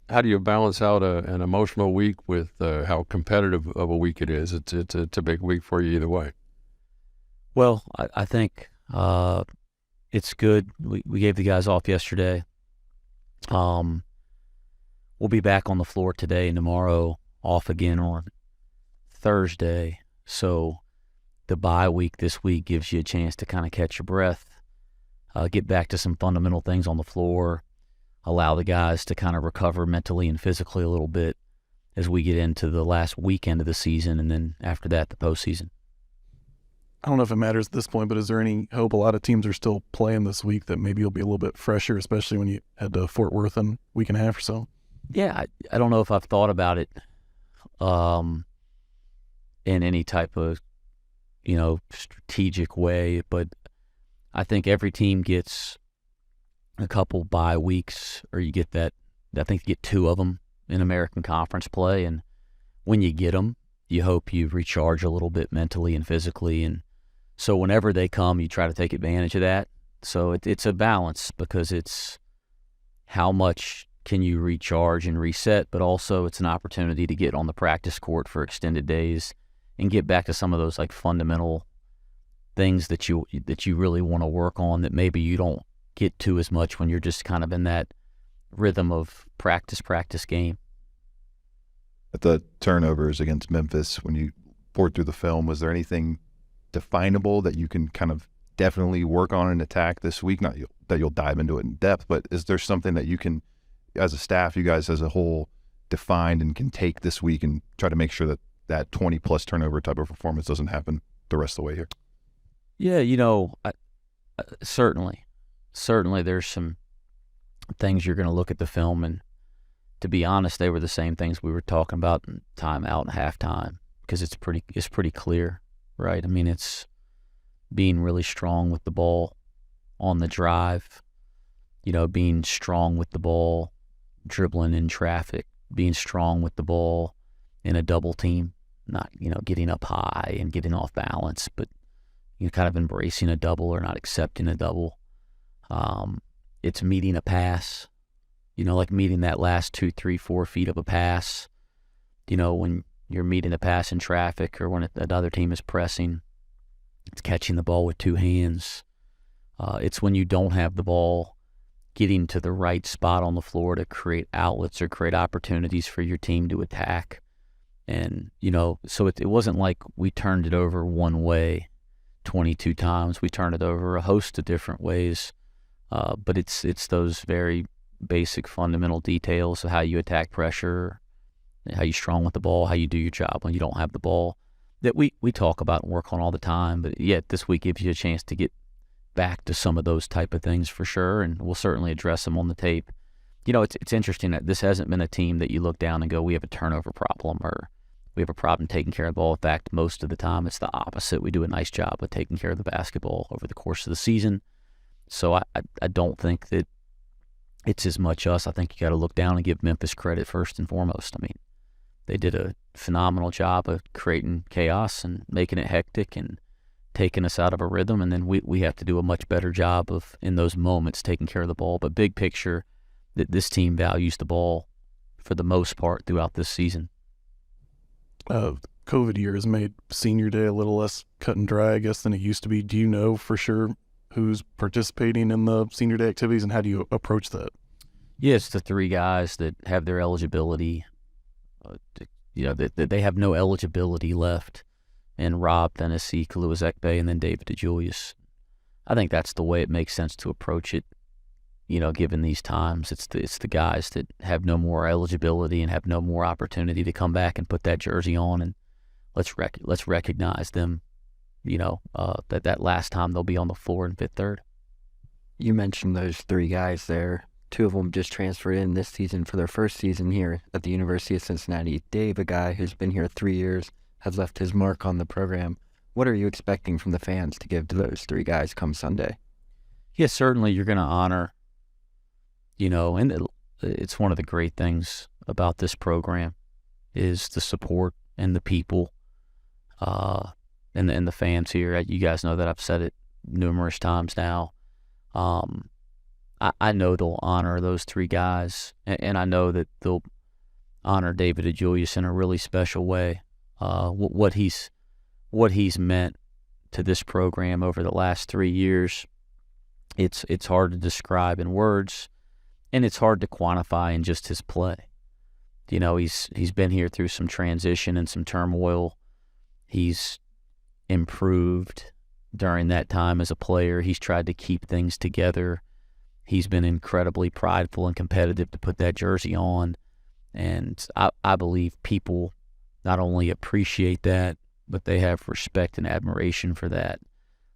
how do you balance out an emotional week with how competitive of a week it is? It's a big week for you either way. Well, I think it's good. We gave the guys off yesterday. Um, we'll be back on the floor today and tomorrow, off again on Thursday. So the bye week this week gives you a chance to kind of catch your breath, get back to some fundamental things on the floor, allow the guys to kind of recover mentally and physically a little bit as we get into the last weekend of the season, and then after that, the postseason. I don't know if it matters at this point, but is there any hope? A lot of teams are still playing this week that maybe you'll be a little bit fresher, especially when you head to Fort Worth in a week and a half or so. Yeah, I don't know if I've thought about it in any type of, strategic way, but I think every team gets a couple bye weeks, or you get that. I think you get two of them in American Conference play, and when you get them, you hope you recharge a little bit mentally and physically, and so whenever they come, you try to take advantage of that. So it's a balance, because it's how much can you recharge and reset, but also it's an opportunity to get on the practice court for extended days and get back to some of those like fundamental things that you really want to work on that maybe you don't get to as much when you're just kind of in that rhythm of practice game. At the turnovers against Memphis, when you poured through the film, was there anything definable that you can kind of definitely work on and attack this week? Not that you'll dive into it in depth, but is there something that you can, as a staff, you guys as a whole, defined and can take this week and try to make sure that that 20-plus turnover type of performance doesn't happen the rest of the way here? Yeah, certainly there's some things you're going to look at the film, and to be honest, they were the same things we were talking about in timeout and halftime, because it's pretty clear, right? I mean, it's being really strong with the ball on the drive, being strong with the ball, dribbling in traffic, being strong with the ball in a double team, not, getting up high and getting off balance, but, kind of embracing a double or not accepting a double. It's meeting a pass, like meeting that last 2, 3, 4 feet of a pass, when you're meeting a pass in traffic or when another team is pressing. It's catching the ball with two hands. It's when you don't have the ball, getting to the right spot on the floor to create outlets or create opportunities for your team to attack. And, so it wasn't like we turned it over one way 22 times. We turned it over a host of different ways. But it's those very basic fundamental details of how you attack pressure, how you strong with the ball, how you do your job when you don't have the ball, that we talk about and work on all the time. But yet this week gives you a chance to get back to some of those type of things for sure, and we'll certainly address them on the tape. It's interesting that this hasn't been a team that you look down and go, we have a turnover problem or we have a problem taking care of the ball. In fact, most of the time it's the opposite. We do a nice job of taking care of the basketball over the course of the season. So I don't think that it's as much us. I think you got to look down and give Memphis credit first and foremost. I mean, they did a phenomenal job of creating chaos and making it hectic and taking us out of a rhythm, and then we have to do a much better job of, in those moments, taking care of the ball. But big picture, that this team values the ball for the most part throughout this season. COVID year has made senior day a little less cut and dry, I guess, than it used to be. Do you know for sure who's participating in the senior day activities, and how do you approach that? Yeah, it's the three guys that have their eligibility. They have no eligibility left, and Rob Tennessee, Kalua Ekpe, and then David DeJulius. I think that's the way it makes sense to approach it. Given these times, it's the guys that have no more eligibility and have no more opportunity to come back and put that jersey on, and let's recognize them. That last time they'll be on the floor in Fifth Third. You mentioned those three guys there. Two of them just transferred in this season for their first season here at the University of Cincinnati. Dave, a guy who's been here 3 years, has left his mark on the program. What are you expecting from the fans to give to those three guys come Sunday? Yeah, certainly you're going to honor, and it's one of the great things about this program is the support and the people and the fans here. You guys know that I've said it numerous times now. I know they'll honor those three guys, and I know that they'll honor David Ajulius in a really special way. What he's meant to this program over the last 3 years, it's hard to describe in words, and it's hard to quantify in just his play. You know, he's been here through some transition and some turmoil. He's improved during that time as a player. He's tried to keep things together. He's been incredibly prideful and competitive to put that jersey on. And I believe people not only appreciate that, but they have respect and admiration for that.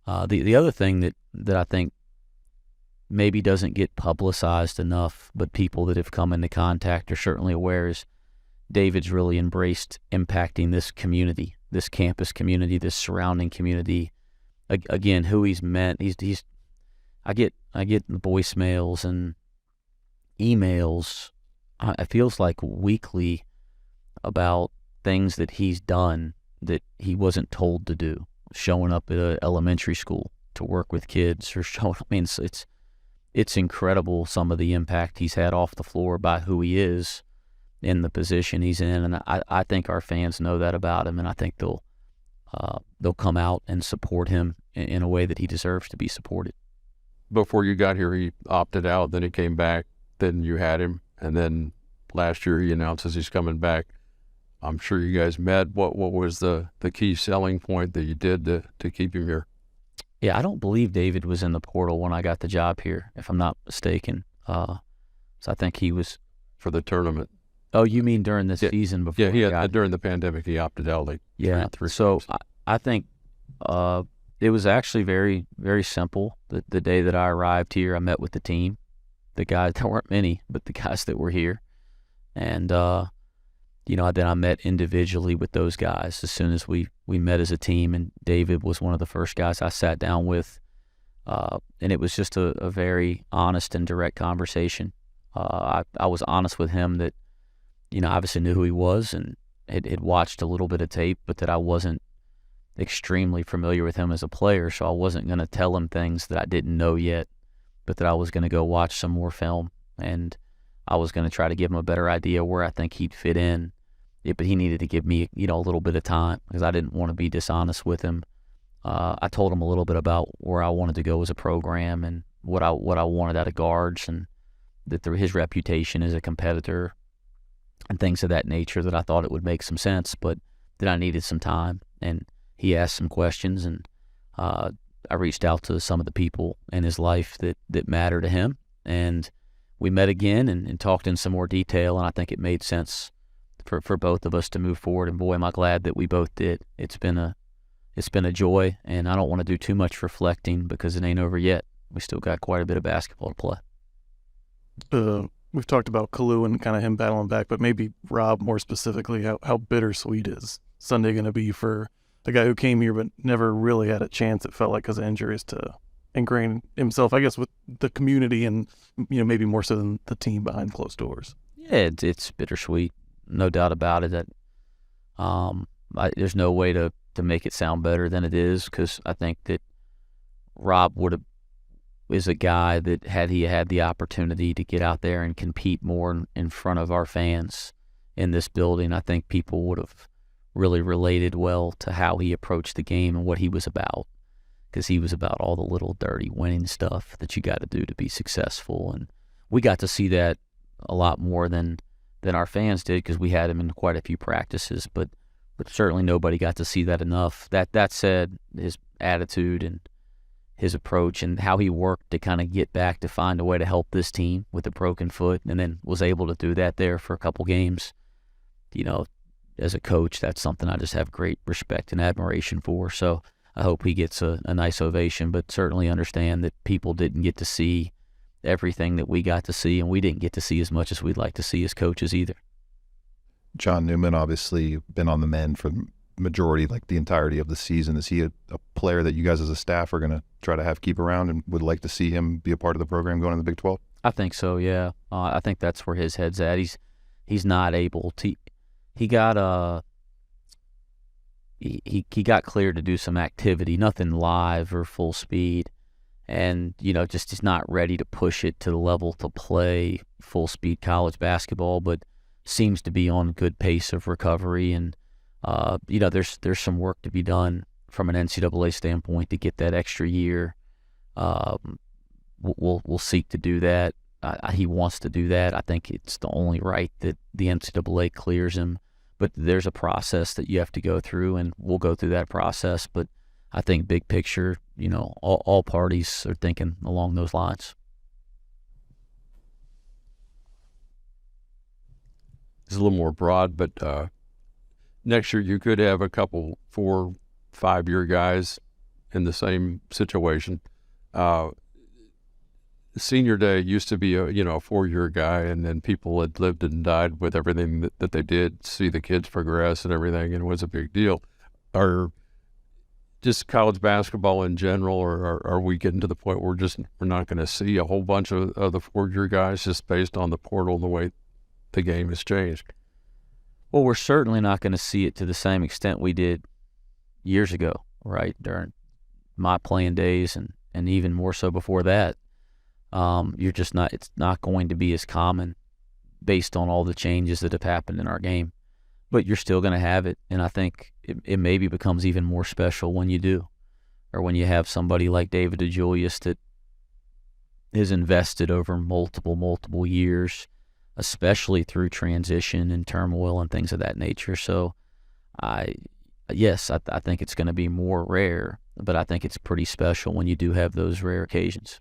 The other thing that I think maybe doesn't get publicized enough, but people that have come into contact are certainly aware, is David's really embraced impacting this community, this campus community, this surrounding community. Again, who he's met, I get voicemails and emails. It feels like weekly about things that he's done that he wasn't told to do. Showing up at an elementary school to work with kids, or showing. I mean, it's incredible some of the impact he's had off the floor by who he is in the position he's in, and I think our fans know that about him, and I think they'll come out and support him in a way that he deserves to be supported. Before you got here, he opted out. Then he came back. Then you had him, and then last year he announces he's coming back. I'm sure you guys met. What was the key selling point that you did to keep him here? Yeah, I don't believe David was in the portal when I got the job here, if I'm not mistaken. So I think he was For the tournament. Oh, you mean during the season before? Yeah, during the pandemic, he opted out like three so games. I think it was actually very, very simple. The day that I arrived here, I met with the team. The guys, there weren't many, but the guys that were here. And, then I met individually with those guys as soon as we met as a team, and David was one of the first guys I sat down with. And it was just a very honest and direct conversation. I was honest with him that, obviously knew who he was and had watched a little bit of tape, but that I wasn't extremely familiar with him as a player, so I wasn't going to tell him things that I didn't know yet, but that I was going to go watch some more film, and I was going to try to give him a better idea where I think he'd fit in. But he needed to give me, a little bit of time, because I didn't want to be dishonest with him. I told him a little bit about where I wanted to go as a program and what I wanted out of guards, and that his reputation as a competitor and things of that nature, that I thought it would make some sense, but that I needed some time. And he asked some questions, and I reached out to some of the people in his life that matter to him, and we met again and talked in some more detail, and I think it made sense for both of us to move forward. And boy, am I glad that we both did. It's been a joy, and I don't want to do too much reflecting because it ain't over yet. We still got quite a bit of basketball to play. We've talked about Kalu and kind of him battling back, but maybe Rob more specifically, how bittersweet is Sunday going to be for the guy who came here but never really had a chance, it felt like, because of injuries, to ingrain himself, I guess, with the community and, maybe more so than the team behind closed doors. Yeah, it's bittersweet, no doubt about it. That there's no way to make it sound better than it is, because I think that Rob is a guy that, had he had the opportunity to get out there and compete more in front of our fans in this building, I think people would have really related well to how he approached the game and what he was about, because he was about all the little dirty winning stuff that you got to do to be successful. And we got to see that a lot more than our fans did, because we had him in quite a few practices, but certainly nobody got to see that enough. That said, his attitude and his approach and how he worked to kind of get back to find a way to help this team with a broken foot, and then was able to do that there for a couple games. As a coach, that's something I just have great respect and admiration for. So I hope he gets a nice ovation, but certainly understand that people didn't get to see everything that we got to see, and we didn't get to see as much as we'd like to see as coaches either. John Newman, obviously been on the men for majority, like the entirety of the season. Is he a player that you guys as a staff are going to try to have keep around and would like to see him be a part of the program going in the Big 12? I think so, yeah. I think that's where his head's at. He's not able to. He got he got cleared to do some activity, nothing live or full speed, and just is not ready to push it to the level to play full speed college basketball, but seems to be on good pace of recovery. And there's some work to be done from an NCAA standpoint to get that extra year. We'll seek to do that. He wants to do that. I think it's the only right that the NCAA clears him. But there's a process that you have to go through, and we'll go through that process. But I think big picture, all parties are thinking along those lines. It's a little more broad, but next year you could have a couple 4-5 year guys in the same situation. Senior day used to be a 4-year guy, and then people had lived and died with everything that they did, see the kids progress and everything, and it was a big deal. Are just college basketball in general, or are we getting to the point where we're not going to see a whole bunch of the 4-year guys just based on the portal and the way the game has changed? Well, we're certainly not going to see it to the same extent we did years ago, right, during my playing days, and even more so before that. It's not going to be as common based on all the changes that have happened in our game, but you're still going to have it. And I think it maybe becomes even more special when you do, or when you have somebody like David DeJulius that is invested over multiple years, especially through transition and turmoil and things of that nature. So I think it's going to be more rare, but I think it's pretty special when you do have those rare occasions.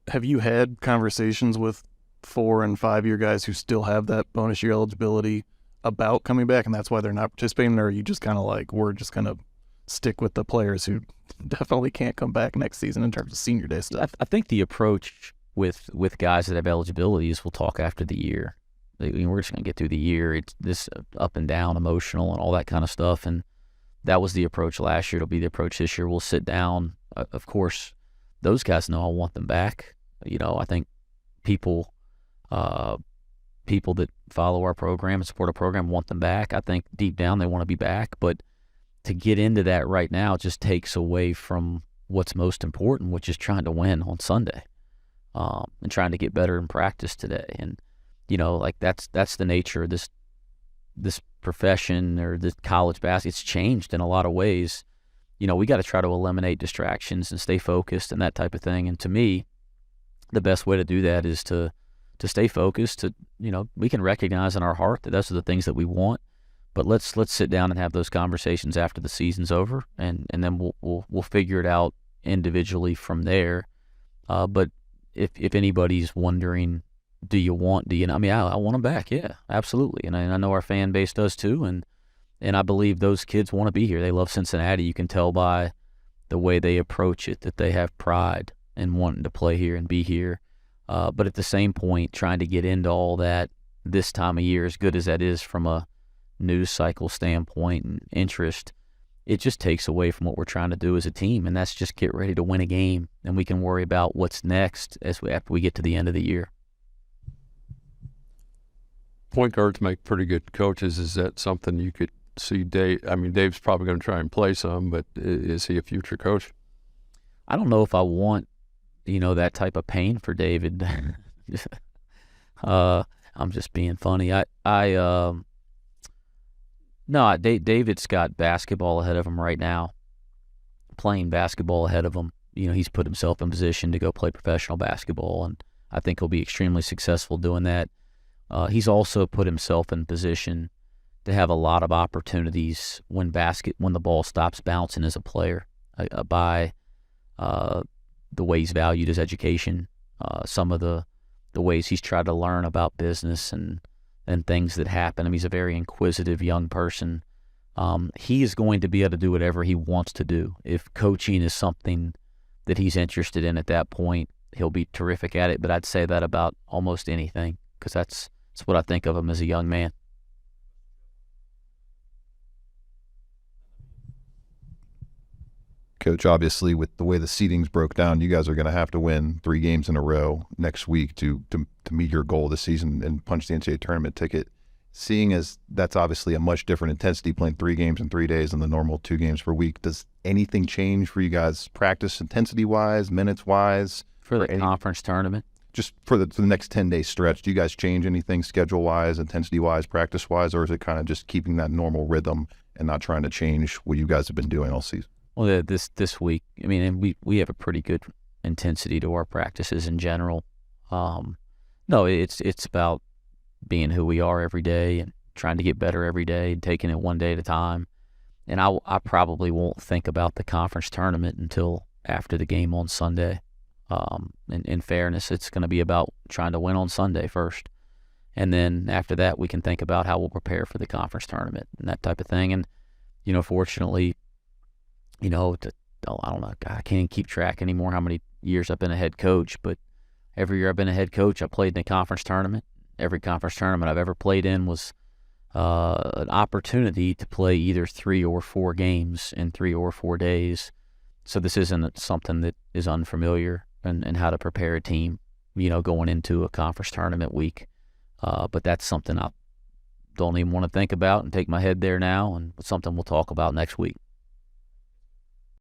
Have you had conversations with 4- and 5-year guys who still have that bonus year eligibility about coming back, and that's why they're not participating? Or are you just kind of like, we're just going to stick with the players who definitely can't come back next season in terms of senior day stuff? I think the approach with guys that have eligibility is we'll talk after the year. We're just going to get through the year. It's this up and down, emotional, and all that kind of stuff. And that was the approach last year. It'll be the approach this year. We'll sit down. Of course, those guys know I want them back. I think people that follow our program and support our program want them back. I think deep down they want to be back. But to get into that right now just takes away from what's most important, which is trying to win on Sunday, and trying to get better in practice today. And that's the nature of this profession, or this college basketball. It's changed in a lot of ways. We got to try to eliminate distractions and stay focused and that type of thing. And to me, the best way to do that is to stay focused. We can recognize in our heart that those are the things that we want, but let's sit down and have those conversations after the season's over, and then we'll figure it out individually from there. But if anybody's wondering, I want them back. Yeah, absolutely. And I know our fan base does too. And I believe those kids want to be here. They love Cincinnati. You can tell by the way they approach it that they have pride in wanting to play here and be here. But at the same point, trying to get into all that this time of year, as good as that is from a news cycle standpoint and interest, it just takes away from what we're trying to do as a team. And that's just get ready to win a game. And we can worry about what's next after we get to the end of the year. Point guards make pretty good coaches. Is that something you could see Dave? I mean, Dave's probably going to try and play some, but is he a future coach? I don't know if I want, that type of pain for David. I'm just being funny. David's got basketball ahead of him right now, playing basketball ahead of him. He's put himself in position to go play professional basketball, and I think he'll be extremely successful doing that. He's also put himself in position to have a lot of opportunities when the ball stops bouncing as a player, by the way he's valued his education, some of the ways he's tried to learn about business and things that happen. I mean, he's a very inquisitive young person. He is going to be able to do whatever he wants to do. If coaching is something that he's interested in at that point, he'll be terrific at it. But I'd say that about almost anything, because that's what I think of him as a young man. Coach, obviously, with the way the seedings broke down, you guys are going to have to win 3 games in a row next week to meet your goal this season and punch the NCAA tournament ticket. seeing as that's obviously a much different intensity, playing 3 games in 3 days than the normal 2 games per week, does anything change for you guys practice intensity-wise, minutes-wise? For the conference tournament? Just for the next 10-day stretch, do you guys change anything schedule-wise, intensity-wise, practice-wise, or is it kind of just keeping that normal rhythm and not trying to change what you guys have been doing all season? Well, this week, I mean, and we have a pretty good intensity to our practices in general. No, it's about being who we are every day and trying to get better every day, taking it one day at a time. And I probably won't think about the conference tournament until after the game on Sunday. In fairness, it's going to be about trying to win on Sunday first. And then after that, we can think about how we'll prepare for the conference tournament and that type of thing. And, fortunately, I don't know, I can't keep track anymore how many years I've been a head coach, but every year I've been a head coach, I played in a conference tournament. Every conference tournament I've ever played in was an opportunity to play either 3 or 4 games in 3 or 4 days. So this isn't something that is unfamiliar and how to prepare a team, going into a conference tournament week. But that's something I don't even want to think about and take my head there now, and something we'll talk about next week.